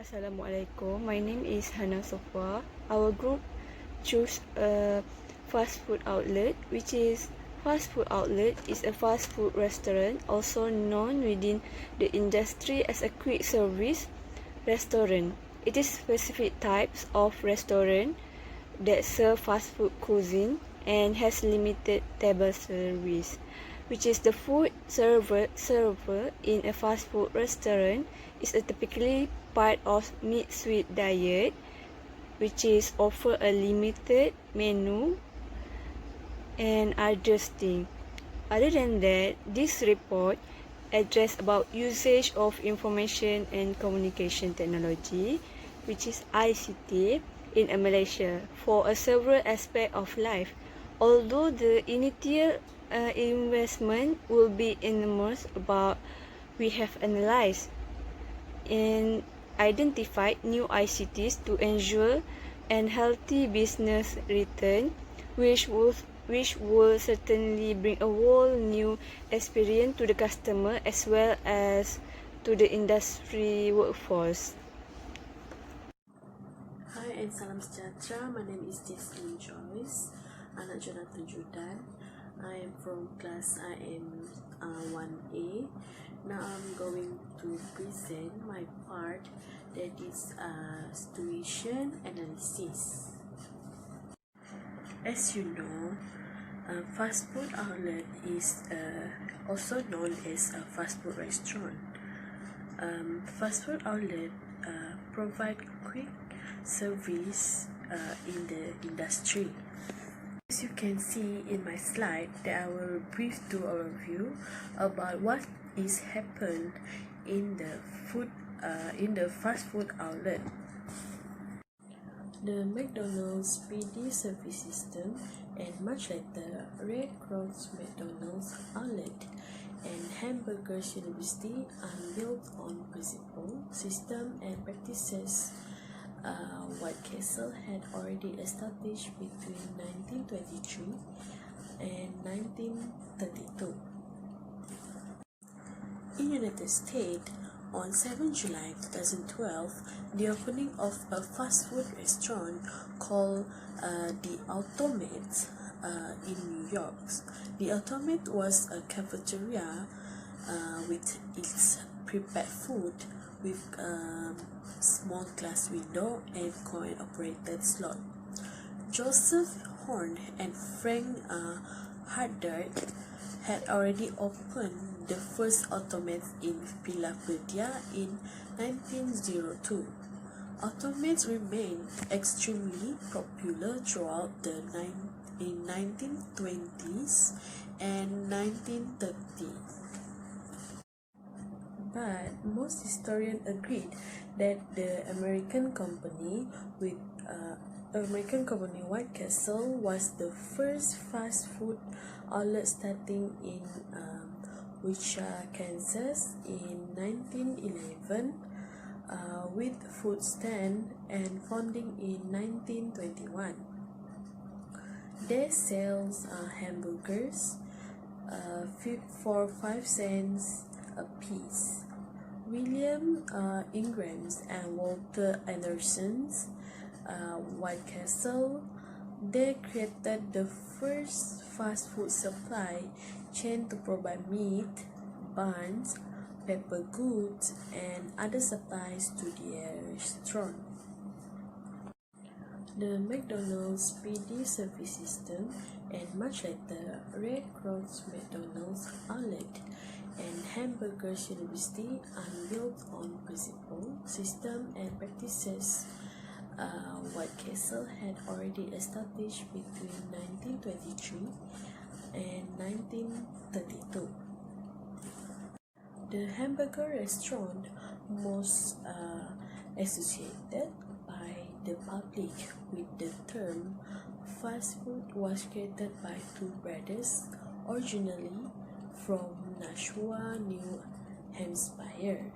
Assalamualaikum. My name is Hana Sofwa. Our group choose a fast food outlet, which is a fast food restaurant, also known within the industry as a quick service restaurant. It is specific types of restaurant that serve fast food cuisine and has limited table service, which is the food server in a fast food restaurant is a typically part of mid-sweet diet, which is offer a limited menu and others things. Other than that, this report address about usage of information and communication technology, which is ICT, in Malaysia for a several aspect of life. Although the initial investment will be enormous, but we have analyzed and identified new ICTs to ensure a healthy business return, which will certainly bring a whole new experience to the customer as well as to the industry workforce. Hi and salam sejahtera. My name is Jecilyn Joyce, anak JUDAN. I am from class IM1A. Now I'm going to present my part, that is situation analysis. As you know, fast food outlet is also known as a fast food restaurant. Fast food outlet provide quick service in the industry. As you can see in my slide, that I will brief to overview about what is happened in the fast food outlet. The McDonald's PD service system and much later Red Cross McDonald's outlet and Hamburgers University are built on principle, system and practices White Castle had already established between 1923 and 1932. In United States, on 7 July 2012, the opening of a fast food restaurant called The Automate in New York. The Automate was a cafeteria with its prepared food with small glass window and coin-operated slot. Joseph Horn and Frank Harder had already opened the first automates in Philadelphia in 1902. Automates remained extremely popular throughout the 1920s and 1930s. But most historians agreed that the American company White Castle was the first fast food outlet starting in Wichita, Kansas in 1911 with food stand and founding in 1921. They sells hamburgers for 5 cents a piece. William Ingram's and Walter Anderson's White Castle, they created the first fast food supply chain to provide meat, buns, paper goods, and other supplies to their restaurant. The McDonald's PD service system and much later Red Cross McDonald's outlet and Hamburgers University are built on principle, system and practices White Castle had already established between 1923 and 1932. The hamburger restaurant most associated by the public with the term fast food was created by two brothers originally from Nashua, New Hampshire.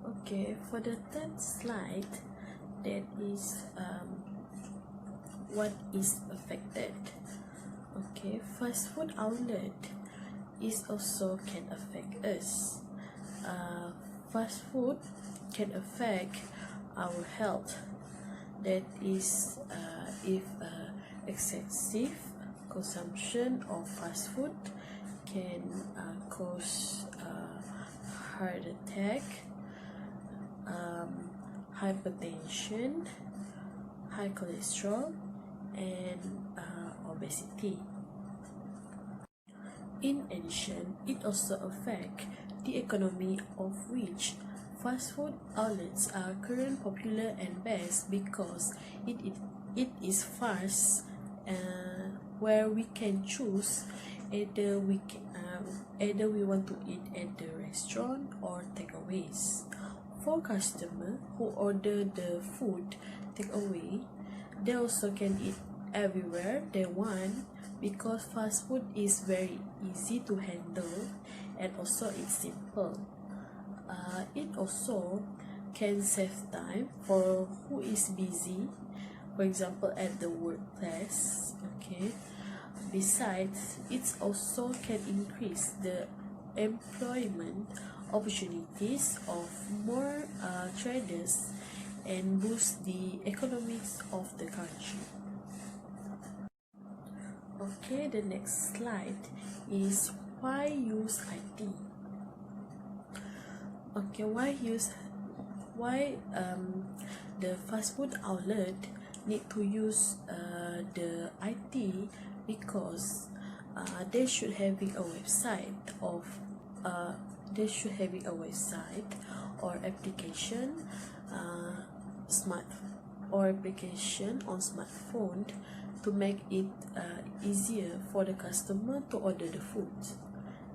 Okay, for the third slide, that is what is affected. Okay, fast food outlet is also can affect us. fast food can affect our health. That is, if excessive consumption of fast food can cause heart attack, hypertension, high cholesterol, and obesity. In addition, it also affects the economy, of which fast food outlets are currently popular and best because it is fast, where we can choose either we want to eat at the restaurant or takeaways. For customers who order the food takeaway, they also can eat everywhere they want because fast food is very easy to handle and also it's simple. It also can save time for who is busy, for example at the workplace. Okay. Besides, it also can increase the employment opportunities of more traders and boost the economics of the country. Okay, the next slide is why use IT. Okay, why the fast food outlet need to use the IT, because they should having a website or application on smartphone to make it easier for the customer to order the food.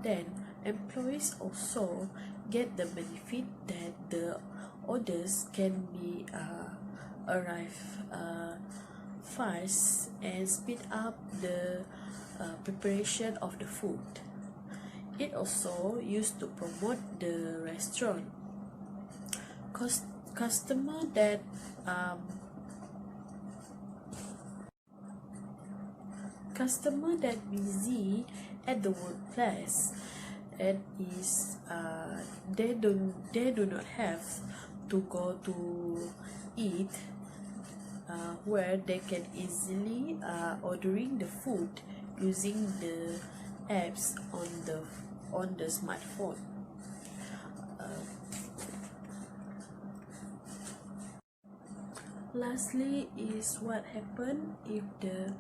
Then employees also get the benefit that the orders can be arrive fast and speed up the preparation of the food. It also used to promote the restaurant. Customer that busy at the workplace, and is they do not have to go to eat, where they can easily ordering the food using the apps on the smartphone. Lastly is what happen if the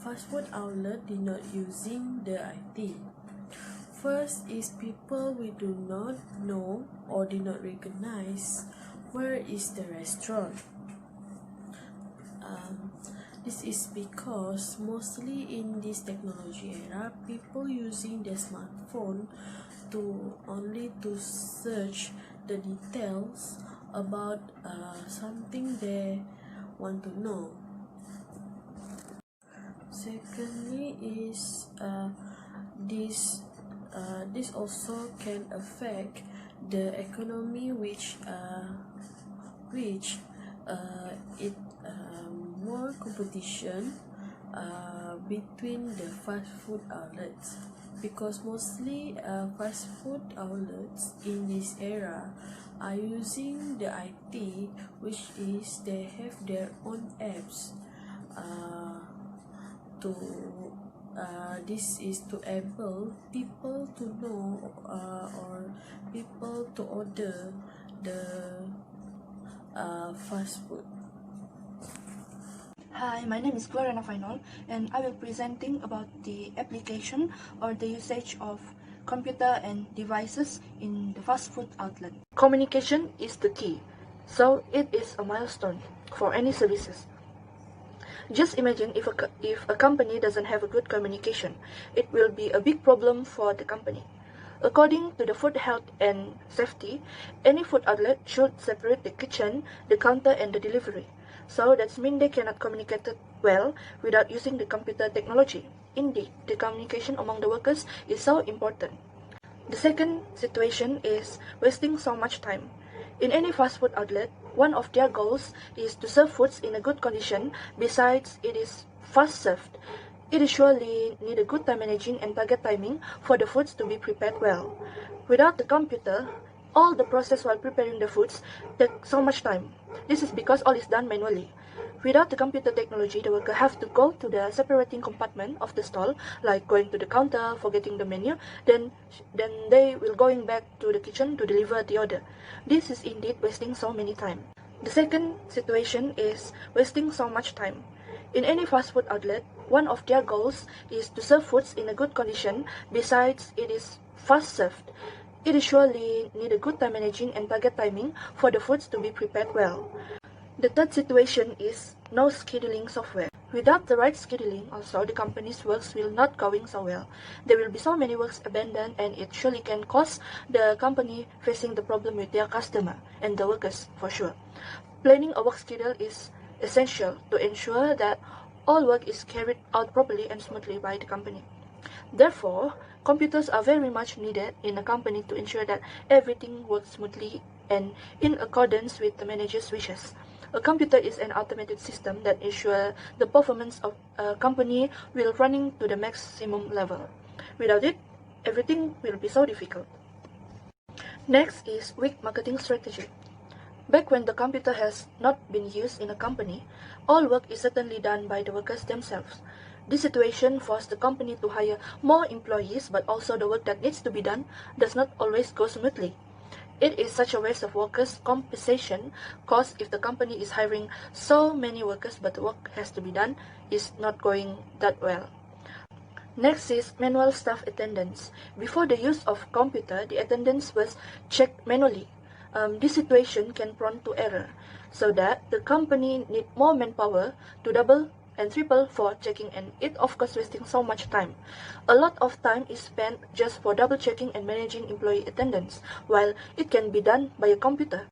fast food outlet did not using the IT. First is people we do not know or did not recognize where is the restaurant. This is because mostly in this technology era, people using their smartphone to search the details about something they want to know. Secondly is this also can affect the economy, which it more competition between the fast food outlets, because mostly fast food outlets in this era are using the IT, which is they have their own apps this is to enable people to know or people to order the fast food. Hi, my name is GLORIANNA FAINOL, and I will presenting about the application or the usage of computer and devices in the fast food outlet. Communication is the key, so it is a milestone for any services. Just imagine if a company doesn't have a good communication, it will be a big problem for the company. According to the Food Health and Safety, any food outlet should separate the kitchen, the counter, and the delivery. So that means they cannot communicate well without using the computer technology. Indeed, the communication among the workers is so important. The second situation is wasting so much time. In any fast food outlet, one of their goals is to serve foods in a good condition. Besides, it is fast served. It is surely need a good time managing and target timing for the foods to be prepared well. Without the computer, all the process while preparing the foods takes so much time. This is because all is done manually. Without the computer technology, the worker have to go to the separating compartment of the stall, like going to the counter, forgetting the menu, then they will going back to the kitchen to deliver the order. This is indeed wasting so many time. The second situation is wasting so much time. In any fast food outlet, one of their goals is to serve foods in a good condition. Besides, it is fast served. It is surely need a good time managing and target timing for the foods to be prepared well. The third situation is no scheduling software. Without the right scheduling, also the company's works will not going so well. There will be so many works abandoned, and it surely can cause the company facing the problem with their customer and the workers for sure. Planning a work schedule is essential to ensure that all work is carried out properly and smoothly by the company. Therefore, computers are very much needed in a company to ensure that everything works smoothly and in accordance with the manager's wishes. A computer is an automated system that ensures the performance of a company will running to the maximum level. Without it, everything will be so difficult. Next is weak marketing strategy. Back when the computer has not been used in a company, all work is certainly done by the workers themselves. This situation forced the company to hire more employees, but also the work that needs to be done does not always go smoothly. It is such a waste of workers' compensation cost if the company is hiring so many workers but the work has to be done is not going that well. Next is manual staff attendance. Before the use of computer, the attendance was checked manually. This situation can prone to error, so that the company need more manpower to double and triple for checking, and it of course wasting so much time. A lot of time is spent just for double checking and managing employee attendance, while it can be done by a computer.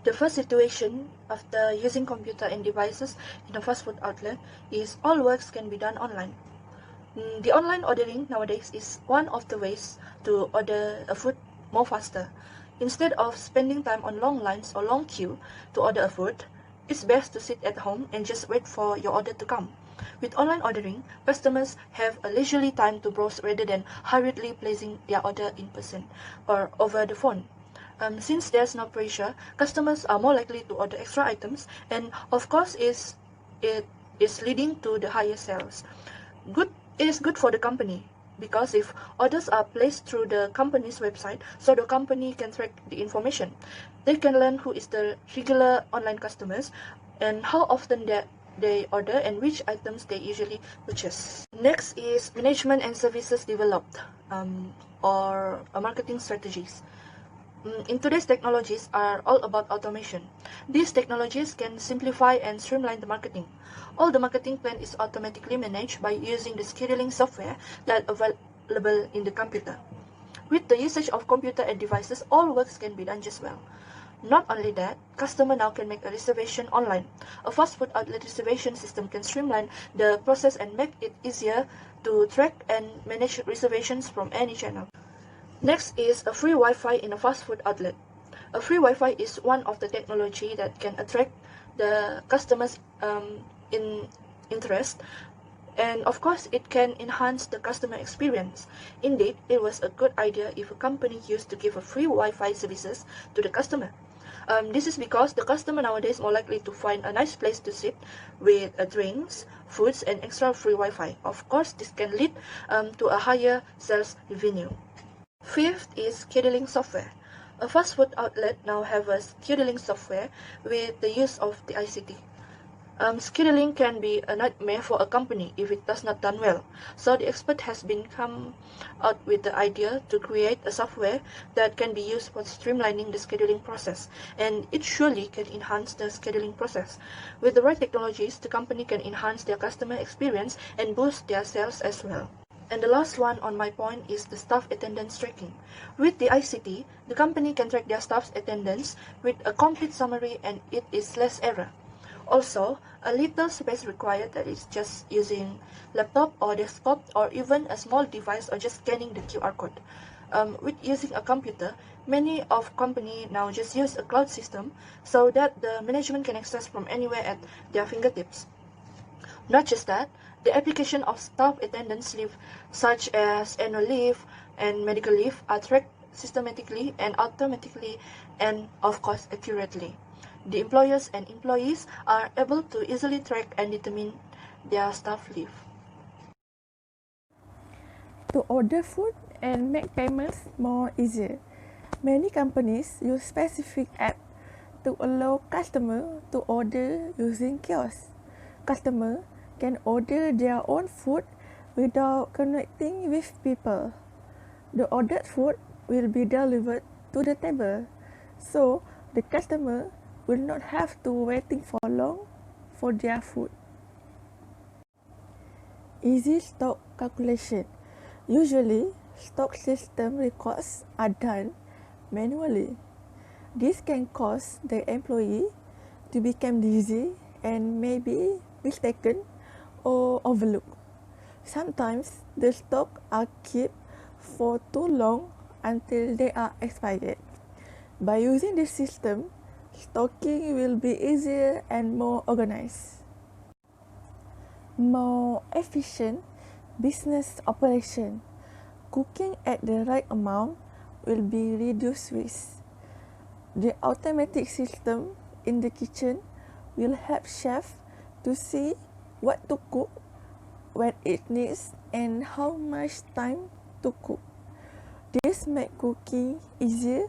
The first situation after using computer and devices in a fast food outlet is all works can be done online. The online ordering nowadays is one of the ways to order a food more faster. Instead of spending time on long lines or long queue to order a food, it's best to sit at home and just wait for your order to come. With online ordering, customers have a leisurely time to browse rather than hurriedly placing their order in person or over the phone. Since there's no pressure, customers are more likely to order extra items, and of course it is leading to the higher sales. It is good for the company, because if orders are placed through the company's website, so the company can track the information. They can learn who is the regular online customers and how often they order and which items they usually purchase. Next is management and services developed or marketing strategies. In today's technologies are all about automation. These technologies can simplify and streamline the marketing. All the marketing plan is automatically managed by using the scheduling software that available in the computer. With the usage of computer and devices, all works can be done just well. Not only that, customer now can make a reservation online. A fast food outlet reservation system can streamline the process and make it easier to track and manage reservations from any channel. Next is a free Wi-Fi in a fast food outlet. A free Wi-Fi is one of the technology that can attract the customers' interest, and of course it can enhance the customer experience. Indeed, it was a good idea if a company used to give a free Wi-Fi services to the customer. This is because the customer nowadays more likely to find a nice place to sit with drinks, foods, and extra free Wi-Fi. Of course, this can lead to a higher sales revenue. Fifth is scheduling software. A fast food outlet now have a scheduling software with the use of the ICT. Scheduling can be a nightmare for a company if it does not done well. So the expert has been come out with the idea to create a software that can be used for streamlining the scheduling process, and it surely can enhance the scheduling process. With the right technologies, the company can enhance their customer experience and boost their sales as well. And the last one on my point is the staff attendance tracking. With the ICT, the company can track their staff's attendance with a complete summary, and it is less error. Also, a little space required, that is just using laptop or desktop or even a small device or just scanning the QR code. With using a computer, many of company now just use a cloud system so that the management can access from anywhere at their fingertips. Not just that, the application of staff attendance leave such as annual leave and medical leave are tracked systematically and automatically and, of course, accurately. The employers and employees are able to easily track and determine their staff leave. To order food and make payments more easier, many companies use specific app to allow customer to order using kiosks. Customer can order their own food without connecting with people. The ordered food will be delivered to the table, so the customer will not have to waiting for long for their food. Easy stock calculation. Usually, stock system records are done manually. This can cause the employee to become lazy and may be mistaken or overlooked. Sometimes the stock are kept for too long until they are expired. By using this system, stocking will be easier and more organized. More efficient business operation. Cooking at the right amount will be reduced risk. The automatic system in the kitchen will help chef to see what to cook, when it needs, and how much time to cook. This makes cooking easier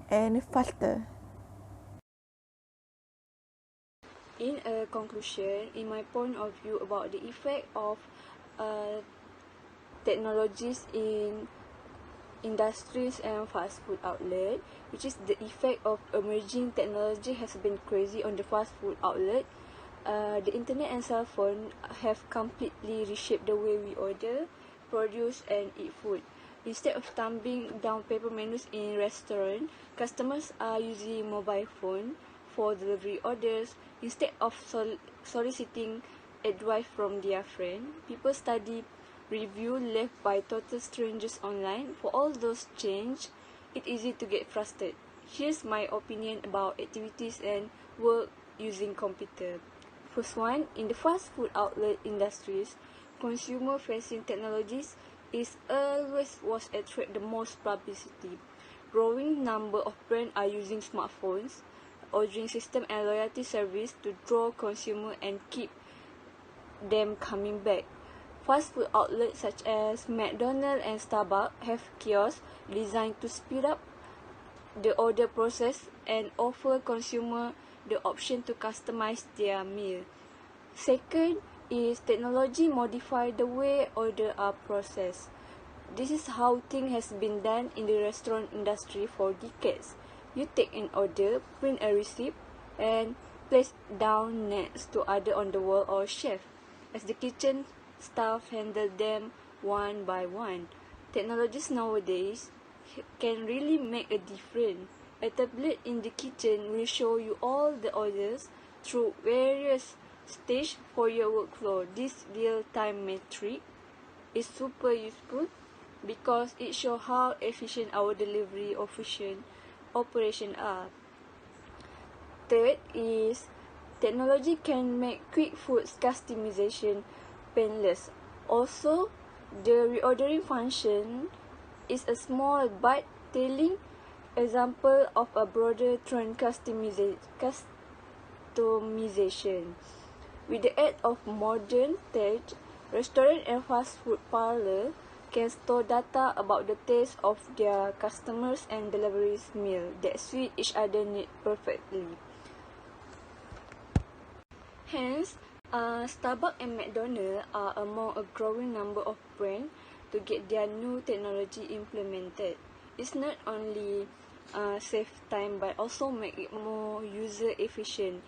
and faster. In a conclusion, in my point of view about the effect of technologies in industries and fast food outlet, which is the effect of emerging technology has been crazy on the fast food outlet. The internet and cell phone have completely reshaped the way we order, produce and eat food. Instead of thumbing down paper menus in restaurant, customers are using mobile phone for delivery orders. Instead of soliciting advice from their friend, people study review left by total strangers online. For all those change, it's easy to get frustrated. Here's my opinion about activities and work using computer. First one, in the fast food outlet industries, consumer-facing technologies is always was attract the most publicity. Growing number of brands are using smartphones, ordering system and loyalty service to draw consumer and keep them coming back. Fast food outlets such as McDonald's and Starbucks have kiosks designed to speed up the order process and offer consumer the option to customize their meal. Second is technology modify the way orders are processed. This is how things has been done in the restaurant industry for decades. You take an order, print a receipt, and place down next to other on the wall or shelf, as the kitchen staff handle them one by one. Technologies nowadays can really make a difference. A tablet in the kitchen will show you all the orders through various stages for your workflow. This real-time metric is super useful because it shows how efficient our delivery operation are. Third is technology can make quick food customization painless. Also, the reordering function is a small but telling example of a broader trend customization. With the aid of modern tech, restaurant and fast food parlor can store data about the taste of their customers and deliveries meal that suit each other need perfectly. Hence, Starbucks and McDonald's are among a growing number of brands to get their new technology implemented. It's not only save time but also make it more user efficient.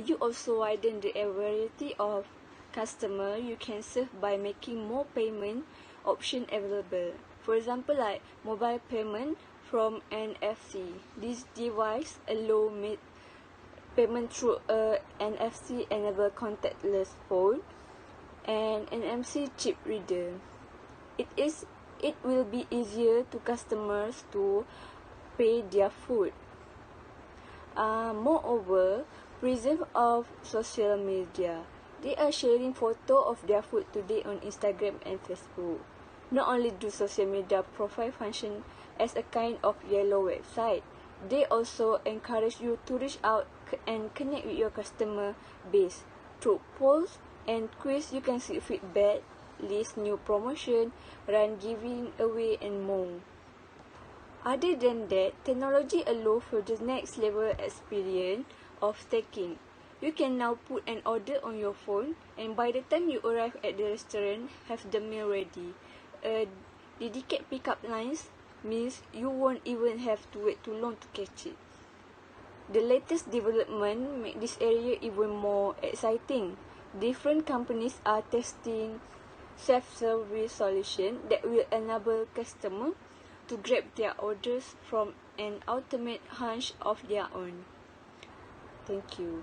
You also widen the variety of customer you can serve by making more payment option available. For example, like mobile payment from NFC. This device allow payment through a NFC enabled contactless phone and NFC chip reader. It will be easier to customers to pay their food. Moreover, preserve of social media. They are sharing photo of their food today on Instagram and Facebook. Not only do social media profile function as a kind of yellow website. They also encourage you to reach out and connect with your customer base. Through polls and quiz, you can see feedback, list new promotion, run giving away and more. Other than that, technology allows for the next level experience of stacking. You can now put an order on your phone, and by the time you arrive at the restaurant, have the meal ready. Dedicated pickup lines means you won't even have to wait too long to catch it. The latest development make this area even more exciting. Different companies are testing self-service solution that will enable customers to grab their orders from an automated hunch of their own. Thank you.